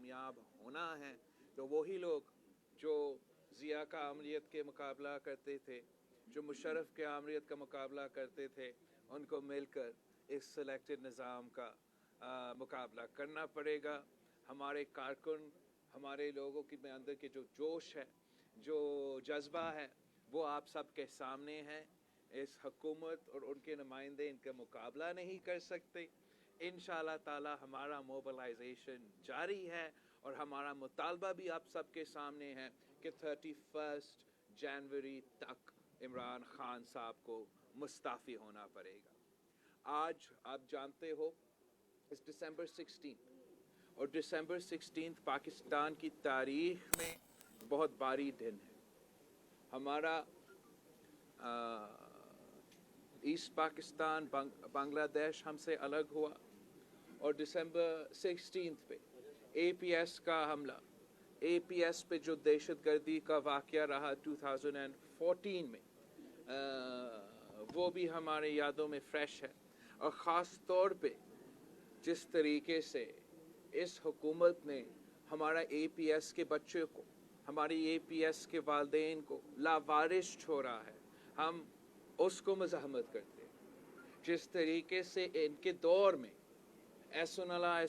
कामयाब होना है तो वही लोग जो ज़िया का आमरीत के मुकाबला करते थे, जो मुशर्रफ के आमरीत का मुकाबला करते थे, उनको मिलकर इस सिलेक्टेड निज़ाम का मुकाबला करना पड़ेगा। हमारे कारकुन, हमारे लोगों के अंदर के जो जोश है, जो जज्बा है, वो आप सब के सामने है। इस हुकूमत और उनके नुमाइंदे इनका मुकाबला नहीं कर सकते। इंशाअल्लाह ताला हमारा मोबिलाइजेशन जारी है और हमारा मुतालबा भी आप सबके सामने है कि 31 जनवरी तक इमरान खान साहब को मुस्ताफ़ी होना पड़ेगा। आज आप जानते हो इस दिसंबर 16 और दिसंबर 16 पाकिस्तान की तारीख में बहुत भारी दिन है। हमारा ईस्ट पाकिस्तान बांग्लादेश हमसे अलग हुआ और दिसंबर 16 पे APS का हमला, APS पे जो दहशतगर्दी का वाक़या रहा 2014 में, वो भी हमारे यादों में फ्रेश है। और ख़ास तौर पे जिस तरीके से इस हुकूमत ने हमारा APS के बच्चे को, हमारी APS के वालिदैन को लावारिस छोड़ा है, हम उसको मज़ाहमत करते हैं। जिस तरीके से इनके दौर में एहसानुल्लाह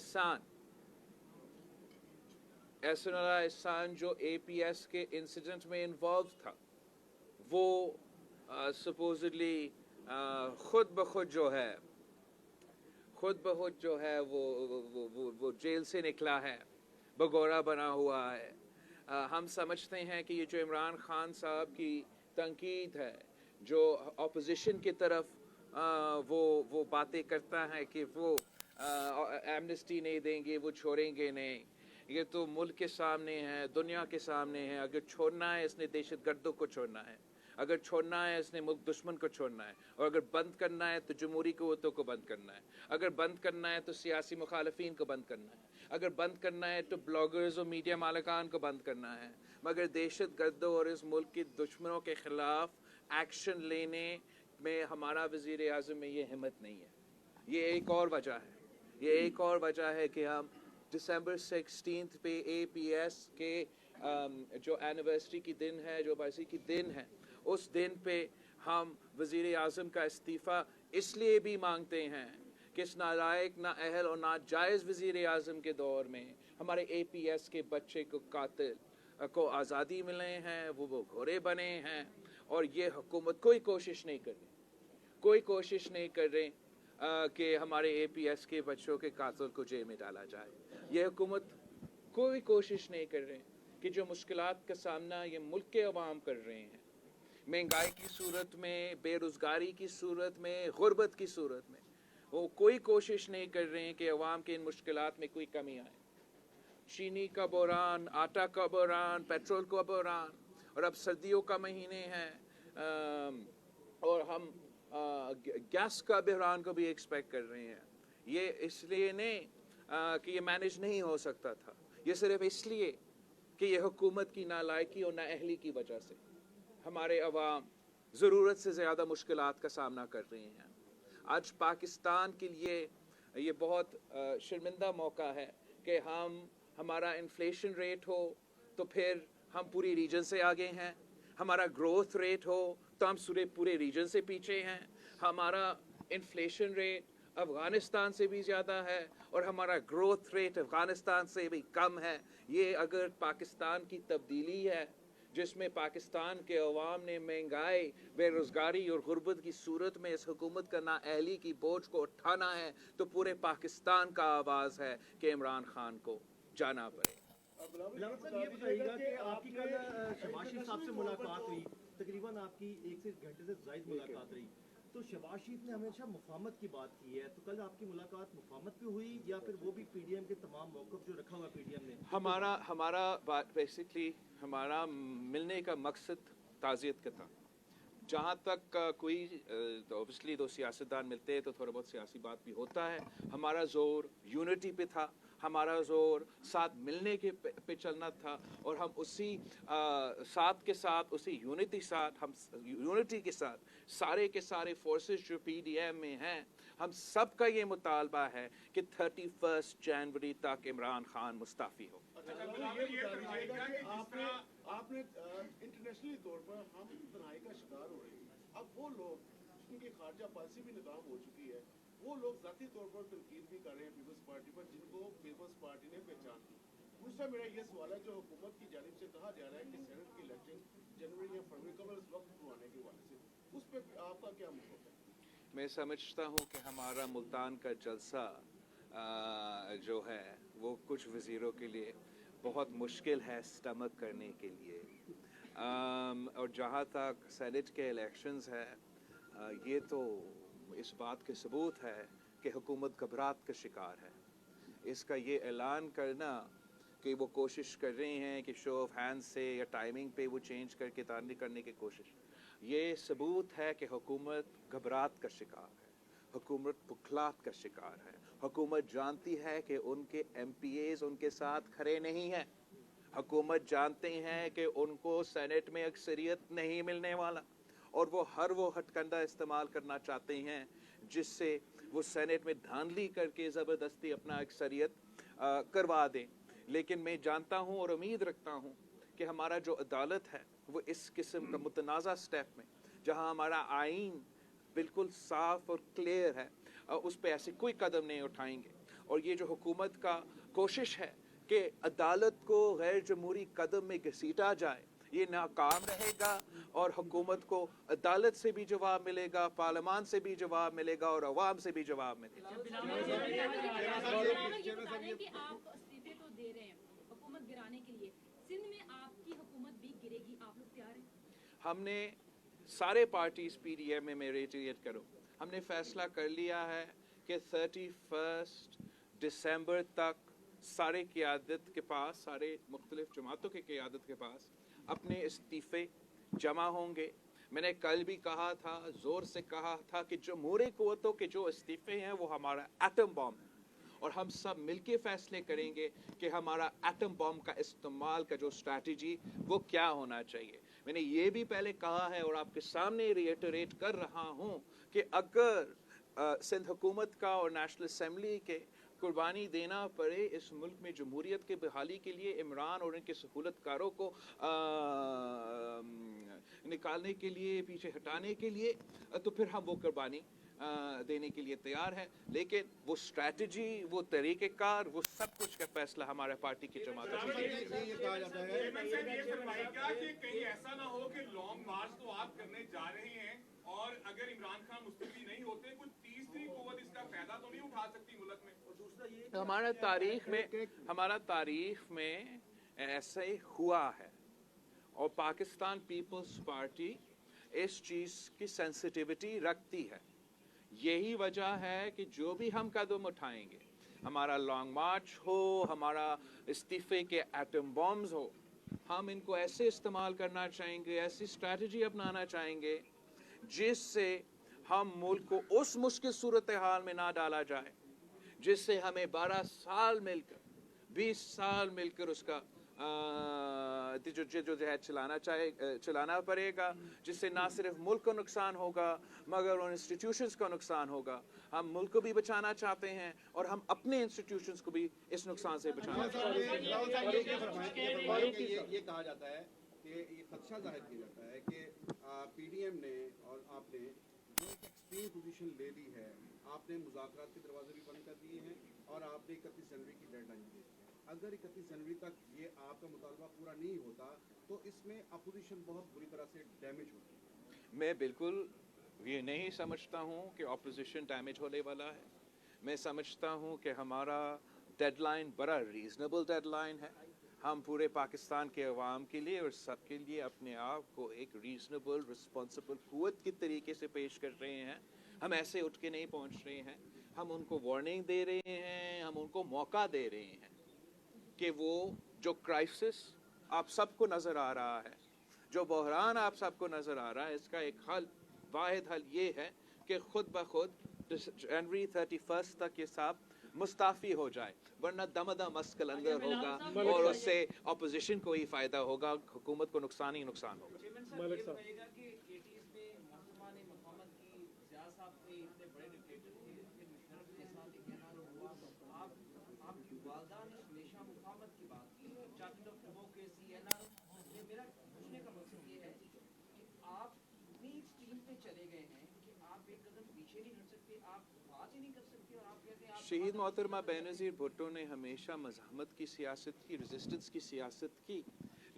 एहसान जो APS के इंसिडेंट में इन्वॉल्व था, वो सपोजिटली खुद ब खुद जो है वो जेल से निकला है, बगौरा बना हुआ है। हम समझते हैं कि ये जो इमरान खान साहब की तनकीद है, जो अपोजिशन की तरफ वो बातें करता है कि वो एमनेस्टी नहीं देंगे, वो छोड़ेंगे नहीं, ये तो मुल्क के सामने है, दुनिया के सामने है। अगर छोड़ना है इसने दहशतगर्दों को छोड़ना है, अगर छोड़ना है इसने मुल्क दुश्मन को छोड़ना है, और अगर बंद करना है तो जमहूरी क़ुव्वतों को बंद करना है, अगर बंद करना है तो सियासी मुखालफीन को बंद करना है, अगर बंद करना है तो ब्लॉगर्स और मीडिया मालिकान को बंद करना है। मगर दहशतगर्दों और इस मुल्क के दुश्मनों के ख़िलाफ़ एक्शन लेने में हमारा वज़ीर आज़म में ये हिम्मत नहीं है। ये एक और वजह है, ये एक और वजह है कि हम दिसंबर 16 पे APS के जो एनिवर्सरी की दिन है, जो बरसी की दिन है, उस दिन पे हम वज़ीर आज़म का इस्तीफ़ा इसलिए भी मांगते हैं कि इस नालायक, नाअहल और नाजायज़ वज़ीर आज़म के दौर में हमारे APS के बच्चे को कातिल को आज़ादी मिले हैं, वो घोड़े बने हैं, और ये हुकूमत कोई कोशिश नहीं कर रही कि हमारे APS के बच्चों के कातिल को जेल में डाला जाए। ये हुकूमत कोई कोशिश नहीं कर रहे कि जो मुश्किलात का सामना ये मुल्क के अवाम कर रहे हैं, महंगाई की सूरत में, बेरोज़गारी की सूरत में, गुर्बत की सूरत में, वो कोई कोशिश नहीं कर रहे हैं कि अवाम के इन मुश्किलात में कोई कमी आए। चीनी का बहरान, आटा का बहरान, पेट्रोल का बहरान, और अब सर्दियों का महीने हैं और हम गैस का बहरान को भी एक्सपेक्ट कर रहे हैं। ये इसलिए नहीं कि ये मैनेज नहीं हो सकता था, ये सिर्फ इसलिए कि ये हुकूमत की नालायकी और नाअहली की वजह से हमारे अवाम ज़रूरत से ज़्यादा मुश्किलात का सामना कर रहे हैं। आज पाकिस्तान के लिए ये बहुत शर्मिंदा मौका है कि हमारा इन्फ्लेशन रेट हो तो फिर हम पूरी रीजन से आगे हैं, हमारा ग्रोथ रेट हो तो हम पूरे रीजन से पीछे हैं, हमारा इन्फ्लेशन रेट अफ़गानिस्तान से भी ज़्यादा है और हमारा ग्रोथ रेट अफ़गानिस्तान से भी कम है। ये अगर पाकिस्तान की तब्दीली है जिसमें पाकिस्तान के अवाम ने महंगाई, बेरोज़गारी और गुर्बत की सूरत में इस हुकूमत का नाअहली की बोझ को उठाना है, तो पूरे पाकिस्तान का आवाज़ है कि इमरान खान को जाना पड़े। बिलावल साहब, ये बताइएगा कि आपकी कल शहबाज शरीफ साहब से मुलाकात हुई, तकरीबन आपकी 1 से घंटे से ज़ायद मुलाकात रही, तो शहबाज शरीफ ने हमेशा मुफाहमत की बात की है, तो कल आपकी मुलाकात मुफाहमत पे हुई या फिर वो भी PDM के तमाम मौक़िफ़ जो रखा हुआ PDM ने? हमारा बात बेसिकली हमारा मिलने का मकसद ताज़ियत का था। जहाँ तक कोई तो ऑब्वियसली दो सियासतदान मिलते हैं तो थोड़ा बहुत सियासी बात भी होता है। हमारा जोर यूनिटी पे था, हमारा जोर साथ मिलने के पे चलना था, और हम उसी साथ के साथ, उसी यूनिटी के साथ सारे के सारे फोर्सेस जो PDM में हैं हम सब का ये मुतालबा है कि 31 जनवरी तक इमरान खान मुस्ताफ़ी हो। आपने इंटरनेशनली तौर पर हम तनाई का शिकार हो रहे हैं। अब वो लोग जिनकी खारजा पॉलिसी भी नाकाम हो चुकी है, वो लोग ज़ाती तौर पर तनकीद भी कर रहे हैं पीपल्स पार्टी पर, जिनको पीपल्स पार्टी ने पहचान दी। दूसरा मेरा ये सवाल है, जो हुकूमत की जानिब से कहा जा रहा है कि सेनेट की इलेक्शन जनवरी या फरवरी कब इस वक्त करवाने के हवाले से, उस पर आपका क्या मतलब है? मैं समझता हूँ कि हमारा मुल्तान का जलसा जो है वो कुछ वज़ीरों के लिए बहुत मुश्किल है स्टमक करने के लिए। और जहाँ तक सेनेट के इलेक्शंस है, ये तो इस बात के सबूत है कि हुकूमत घबराहट का शिकार है। इसका ये ऐलान करना कि वो कोशिश कर रहे हैं कि शो ऑफ हैंड से या टाइमिंग पे वो चेंज करके तारनी करने की कोशिश, ये सबूत है कि हुकूमत घबराहट का शिकार है, हुकूमत बुखलाहट का शिकार है। हुकूमत जानती है कि उनके MPAs उनके साथ खड़े नहीं हैं। हुकूमत जानते हैं कि उनको सेनेट में अक्सरियत नहीं मिलने वाला, और वो हथकंडा इस्तेमाल करना चाहते हैं जिससे वो सेनेट में धांधली करके ज़बरदस्ती अपना अक्सरियत करवा दें। लेकिन मैं जानता हूँ और उम्मीद रखता हूँ कि हमारा जो अदालत है वो इस किस्म का मुतनाज़ा स्टेप में, जहाँ हमारा आइन बिल्कुल साफ और क्लियर है, उस पर ऐसे कोई कदम नहीं उठाएंगे। और ये जो हुकूमत का कोशिश है कि अदालत को गैर जमहूरी कदम में घसीटा जाए, ये नाकाम रहेगा और हुकूमत को अदालत से भी जवाब मिलेगा, पार्लियामान से भी जवाब मिलेगा और अवाम से भी जवाब मिलेगा। इस्तीफे तो दे रहे हैं हुकूमत गिराने के लिए, सिंध में आपकी हुकूमत भी गिरेगी, आप लोग तैयार हैं? हमने सारे पार्टीज PDM में रेटिएट करो, हमने फैसला कर लिया है कि 31 दिसंबर तक सारे क़यादत के पास, सारे मुख्तलिफ जमातों के क़यादत के पास अपने इस्तीफ़े जमा होंगे। मैंने कल भी कहा था, ज़ोर से कहा था कि जमहूरी क़ुव्वतों के जो इस्तीफ़े हैं वो हमारा एटम बम है, और हम सब मिलके फैसले करेंगे कि हमारा एटम बम का इस्तेमाल का जो स्ट्रैटेजी वो क्या होना चाहिए। मैंने ये भी पहले कहा है और आपके सामने रिएटरेट कर रहा हूँ कि अगर सिंध हुकूमत का और नेशनल असम्बली के कुर्बानी देना पड़े इस मुल्क में जमहूरियत के बहाली के लिए, इमरान और इनके सहूलतकारों को निकालने के लिए, पीछे हटाने के लिए, तो फिर हम वो कुर्बानी देने के लिए तैयार है। लेकिन वो स्ट्रैटेजी, वो तरीक़ेकार, वो सब कुछ का फैसला हमारे पार्टी की जमात कहीं ऐसा ना हो कि लॉन्ग मार्च तो आप करने जा रहे हैं और अगर इमरान खान मुस्तफी नहीं होते, कुछ तीसरी कुव्वत इसका फायदा तो नहीं उठा सकती मुल्क में? और दूसरा ये हमारा तारीख में ऐसा ही हुआ है, और पाकिस्तान पीपल्स पार्टी इस चीज़ की सेंसिटिविटी रखती है। यही वजह है कि जो भी हम कदम उठाएंगे, हमारा लॉन्ग मार्च हो, हमारा इस्तीफे के एटम बॉम्ब्स हो, हम इनको ऐसे इस्तेमाल करना चाहेंगे, ऐसी स्ट्रैटेजी अपनाना चाहेंगे जिससे हम मुल्क को उस मुश्किल सूरत हाल में ना डाला जाए जिससे हमें 12 साल मिलकर, 20 साल मिलकर उसका जो है चलाना पड़ेगा, जिससे ना सिर्फ मुल्क को नुकसान होगा मगर उन इंस्टीट्यूशंस को नुकसान होगा। हम मुल्क को भी बचाना चाहते हैं और हम अपने इंस्टीट्यूशंस को भी इस नुकसान से बचाना चाहते हैं। ये कहा जाता है कि ये खदशा जाहिर किया जाता है कि PDM ने और आपने जो एक एक्सट्रीम पोजीशन ले ली है, आपने मुज़ाकरात के दरवाजे भी बंद कर दिए हैं और आपने 31 जनवरी की डेडलाइन दी है। अगर 31 जनवरी तक ये आपका मुतालबा पूरा नहीं होता तो इसमें अपोजिशन बहुत बुरी तरह से डैमेज होती है। मैं बिल्कुल ये नहीं समझता हूँ कि अपोजिशन डैमेज होने वाला है। मैं समझता हूँ कि हमारा डेडलाइन बड़ा रीज़नेबल डेडलाइन है। हम पूरे पाकिस्तान के अवाम के लिए और सब के लिए अपने आप को एक रीज़नेबल रिस्पॉन्सिबल कुव्वत की तरीके से पेश कर रहे हैं। हम ऐसे उठ के नहीं पहुँच रहे हैं, हम उनको वार्निंग दे रहे हैं, हम उनको मौका दे रहे हैं कि वो जो क्राइसिस आप सबको नज़र आ रहा है, जो बहरान आप सबको नज़र आ रहा है, इसका एक हल, वाहिद हल ये है कि खुद ब खुद जनवरी 31 तक ये सब मुस्ताफ़ी हो जाए, वरना दमदम मस्कल अंदर होगा और उससे अपोजिशन को ही फ़ायदा होगा, हुकूमत को नुकसान ही नुकसान होगा। मलिक साहब, कि 80s में मौसमान मक़ामत की ज़िया साहब कोई इतने बड़े डिक्टेटर थे की बात की, चार्टर ऑफ डेमोक्रेसी है ना, मेरा पूछने का मकसद ये है कि आप इतनी एक्सट्रीम पे चले गए हैं कि आप एक कदम पीछे नहीं हट सकते, आप बात ही नहीं कर सकते, और आप कहते हैं आप शहीद मोहतरमा बेनज़ीर भुट्टो ने हमेशा मज़ाहमत की सियासत की, रेजिस्टेंस की सियासत की,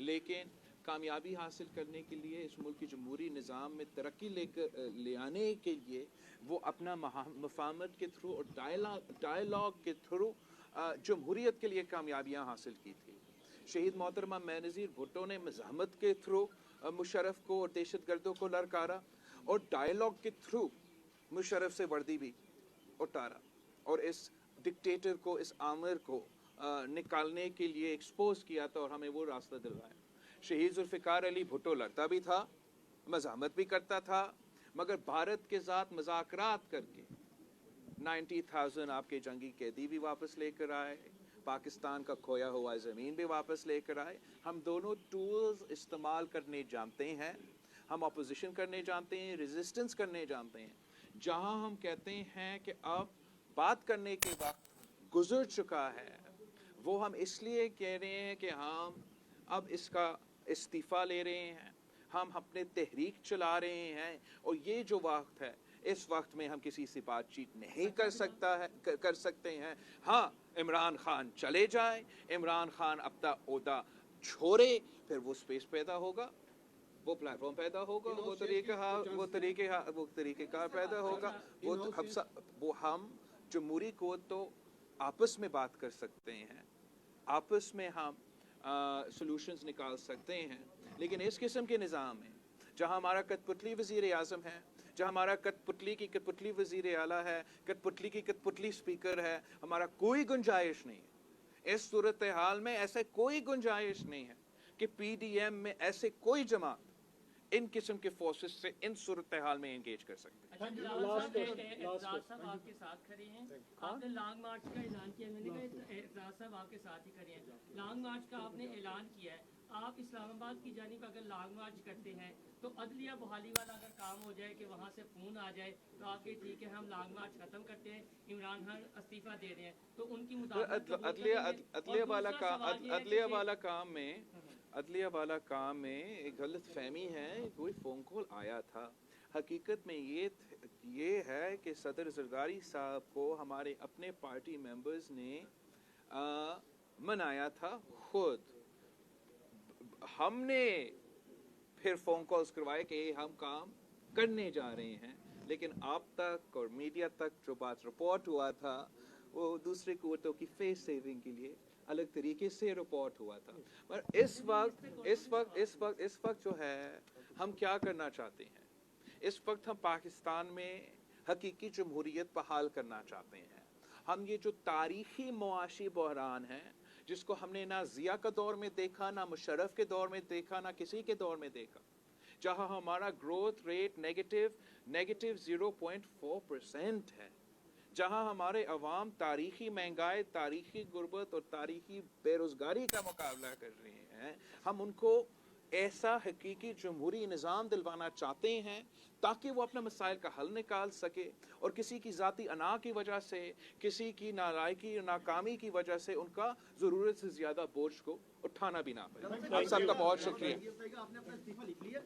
लेकिन कामयाबी हासिल करने के लिए इस मुल्क की जमहूरी निज़ाम में तरक्की ले आने के लिए वो अपना मफाहमत के थ्रू और डायलॉग के थ्रू जमहूरियत के लिए कामयाबियाँ हासिल की थी। शहीद मोहतरमा बेनज़ीर भुट्टो ने मज़ाहमत के थ्रू मुशर्रफ को और दहशतगर्दों को ललकारा, और डायलॉग के थ्रू मुशर्रफ से वर्दी भी उतारा, और इस डिक्टेटर को, इस आमिर को निकालने के लिए एक्सपोज किया था और हमें वो रास्ता दिलवाया। शहीद जुल्फ़िकार अली भुट्टो लड़ता भी था, मज़ाहमत भी करता था, मगर भारत के साथ मज़ाकरात करके 90,000 आपके जंगी कैदी भी वापस लेकर आए, पाकिस्तान का खोया हुआ ज़मीन भी वापस लेकर आए। हम दोनों टूल्स इस्तेमाल करने जानते हैं, हम अपोजिशन करने जानते हैं, रेजिस्टेंस करने जानते हैं। जहां हम कहते हैं कि अब बात करने के वक्त गुजर चुका है, वो हम इसलिए कह रहे हैं कि हम अब इसका इस्तीफ़ा ले रहे हैं, हम अपने तहरीक चला रहे हैं, और ये जो वक्त है, इस वक्त में हम किसी से बातचीत नहीं कर सकते हैं। हाँ, इमरान खान चले जाए, इमरान खान अपना ओहदा छोड़े, फिर वो स्पेस पैदा होगा, वो प्लेटफॉर्म पैदा होगा, वो तरीक़ेकार पैदा होगा, वो हम जमहूरी को तो आपस में बात कर सकते हैं, आपस में हम सॉल्यूशंस निकाल सकते हैं, लेकिन इस किस्म के निज़ाम में जहाँ हमारा कठपुतली वज़ीर आज़म है, जहाँ हमारा कठपुतली वज़ीर आला है, कठपुतली की कठपुतली स्पीकर है, हमारा कोई गुंजाइश नहीं है। इस सूरत हाल में ऐसे कोई गुंजाइश नहीं है कि PDM में ऐसे कोई जमात इन किस्म के फोर्सेस से इन सूरत हाल में एंगेज कर सकते हैं। एजाज साहब आपके साथ खड़े हैं, आपने लॉन्ग मार्च का ऐलान किया, मैंने कहा एजाज साहब आपके साथ ही खड़े हैं, लॉन्ग मार्च का आपने ऐलान किया है, आप इस्लामाबाद की जानिब अगर लॉन्ग मार्च करते हैं तो अदलिया बहाली वाला अगर काम हो जाए कि वहाँ से फ़ोन आ जाए तो आपके ठीक है हम लॉन्ग मार्च ख़त्म करते हैं, इमरान खान इस्तीफ़ा दे रहे हैं, तो उनकी अदलिया वाला काम में एक गलत फहमी है, कोई फ़ोन कॉल आया था। हकीकत में ये है कि सदर ज़रदारी साहब को हमारे अपने पार्टी मेंबर्स ने मनाया था खुद, हमने फिर फ़ोन कॉल्स करवाए कि हम काम करने जा रहे हैं, लेकिन आप तक और मीडिया तक जो बात रिपोर्ट हुआ था वो दूसरे कुव्वतों की फेस सेविंग के लिए अलग तरीके से रिपोर्ट हुआ था। पर इस वक्त जो है हम क्या करना चाहते हैं, इस वक्त हम पाकिस्तान में हकीकी जमहूरियत बहाल करना चाहते हैं। हम ये जो तारीखी मुआशी बहरान है, जिसको हमने ना ज़िया का दौर में देखा, ना मुशर्रफ के दौर में देखा, ना किसी के दौर में देखा, जहां हमारा ग्रोथ रेट नेगेटिव 0.4% है, जहां हमारे अवाम तारीखी महंगाई, तारीखी गुर्बत और तारीखी बेरोज़गारी का मुकाबला कर रहे हैं। हम उनको ऐसा हकीकी जमहूरी निज़ाम दिलवाना चाहते हैं ताकि वो अपने मसाइल का हल निकाल सके, और किसी की ज़ाती अना की वजह से, किसी की नालायकी और नाकामी की वजह से उनका ज़रूरत से ज़्यादा बोझ को उठाना भी ना पड़े। आप सबका बहुत शुक्रिया। आपने अपना इस्तीफा लिख लिया?